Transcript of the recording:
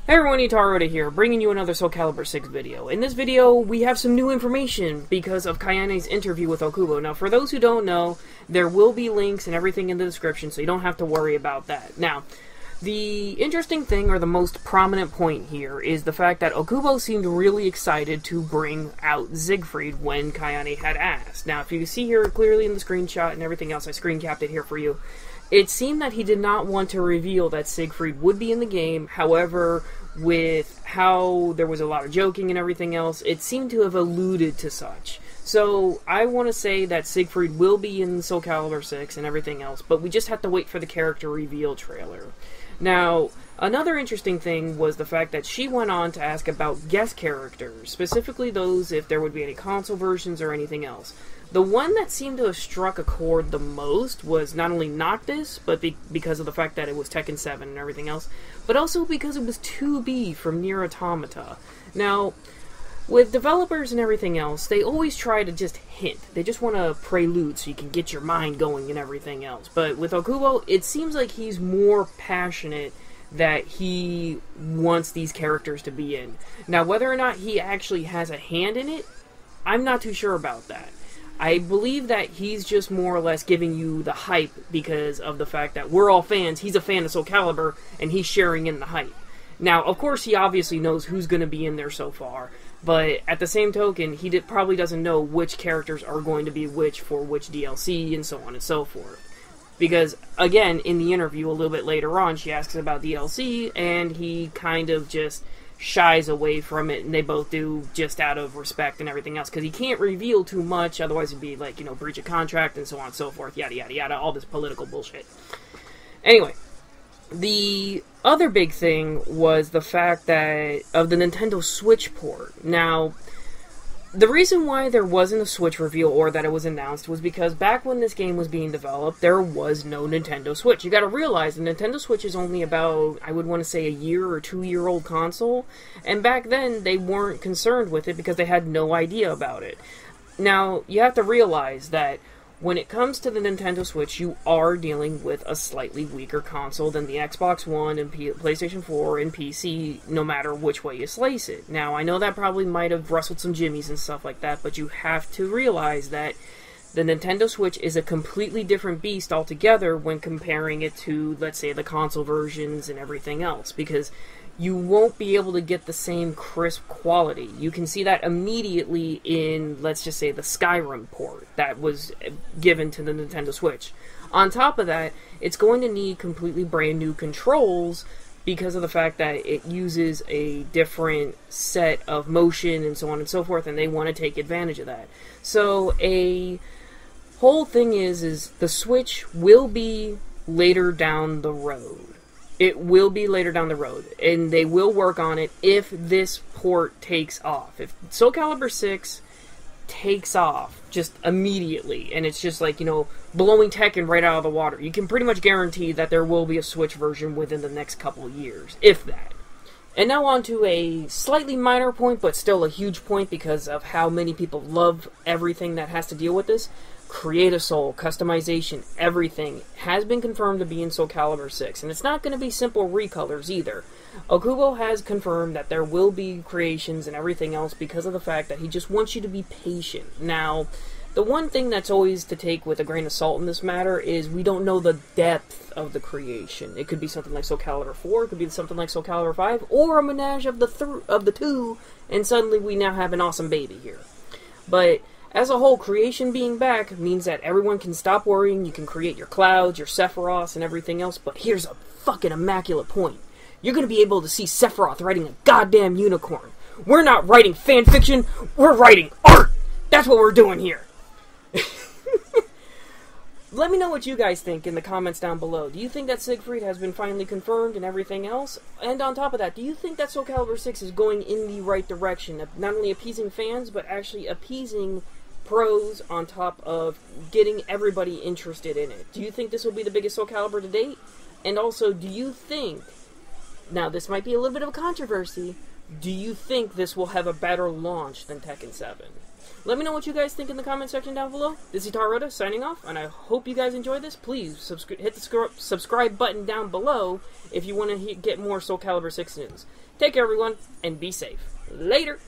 Hey everyone, Ittarra here, bringing you another Soulcalibur VI video. In this video, we have some new information because of Kayane's interview with Okubo. Now, for those who don't know, there will be links and everything in the description, so you don't have to worry about that. Now, the interesting thing, or the most prominent point here, is the fact that Okubo seemed really excited to bring out Seigfried when Kayane had asked. Now, if you see here clearly in the screenshot and everything else, I screen capped it here for you. It seemed that he did not want to reveal that Seigfried would be in the game. However, with how there was a lot of joking and everything else, it seemed to have alluded to such. So, I want to say that Seigfried will be in Soulcalibur VI and everything else, but we just have to wait for the character reveal trailer. Now, another interesting thing was the fact that she went on to ask about guest characters, specifically those if there would be any console versions or anything else. The one that seemed to have struck a chord the most was not only Noctis, but because of the fact that it was Tekken 7 and everything else, but also because it was 2B from Nier Automata. Now, with developers and everything else, they always try to just hint. They just want to prelude so you can get your mind going and everything else. But with Okubo, it seems like he's more passionate that he wants these characters to be in. Now, whether or not he actually has a hand in it, I'm not too sure about that. I believe that he's just more or less giving you the hype because of the fact that we're all fans. He's a fan of Soulcalibur, and he's sharing in the hype. Now, of course, he obviously knows who's going to be in there so far, but at the same token, he probably doesn't know which characters are going to be which for which DLC, and so on and so forth. Because, again, in the interview a little bit later on, she asks about DLC, and he kind of just shies away from it, and they both do just out of respect and everything else, because he can't reveal too much, otherwise it'd be like, you know, breach of contract and so on and so forth, yada yada yada, all this political bullshit. Anyway, the other big thing was the fact that of the Nintendo Switch port. Now, the reason why there wasn't a Switch reveal or that it was announced was because back when this game was being developed, there was no Nintendo Switch. You gotta realize the Nintendo Switch is only about, I would want to say, a year or 2-year-old console, and back then they weren't concerned with it because they had no idea about it. Now, you have to realize that when it comes to the Nintendo Switch, you are dealing with a slightly weaker console than the Xbox One and PlayStation 4 and PC, no matter which way you slice it. Now, I know that probably might have rustled some jimmies and stuff like that, but you have to realize that the Nintendo Switch is a completely different beast altogether when comparing it to, let's say, the console versions and everything else, because you won't be able to get the same crisp quality. You can see that immediately in, let's just say, the Skyrim port that was given to the Nintendo Switch. On top of that, it's going to need completely brand new controls because of the fact that it uses a different set of motion and so on and so forth, and they want to take advantage of that. So a whole thing is the Switch will be later down the road. It will be later down the road, and they will work on it if this port takes off. If Soulcalibur VI takes off just immediately, and it's just like, you know, blowing Tekken right out of the water, you can pretty much guarantee that there will be a Switch version within the next couple of years, if that. And now on to a slightly minor point, but still a huge point because of how many people love everything that has to deal with this. Create a Soul, customization, everything has been confirmed to be in Soulcalibur VI, and it's not going to be simple recolors either. Okubo has confirmed that there will be creations and everything else because of the fact that he just wants you to be patient. Now, the one thing that's always to take with a grain of salt in this matter is we don't know the depth of the creation. It could be something like Soulcalibur 4, it could be something like Soulcalibur 5, or a menage of the two, and suddenly we now have an awesome baby here. But as a whole, creation being back means that everyone can stop worrying, you can create your clouds, your Sephiroths, and everything else, but here's a fucking immaculate point. You're gonna be able to see Sephiroth riding a goddamn unicorn. We're not writing fanfiction, we're writing art! That's what we're doing here! Let me know what you guys think in the comments down below. Do you think that Seigfried has been finally confirmed and everything else? And on top of that, do you think that Soulcalibur VI is going in the right direction of not only appeasing fans, but actually appeasing pros on top of getting everybody interested in it? Do you think this will be the biggest Soulcalibur to date? And also, do you think Now, this might be a little bit of a controversy. Do you think this will have a better launch than Tekken 7? Let me know what you guys think in the comment section down below. This is Ittarra signing off, and I hope you guys enjoyed this. Please hit the subscribe button down below if you want to get more Soulcalibur 6 news. Take care, everyone, and be safe. Later!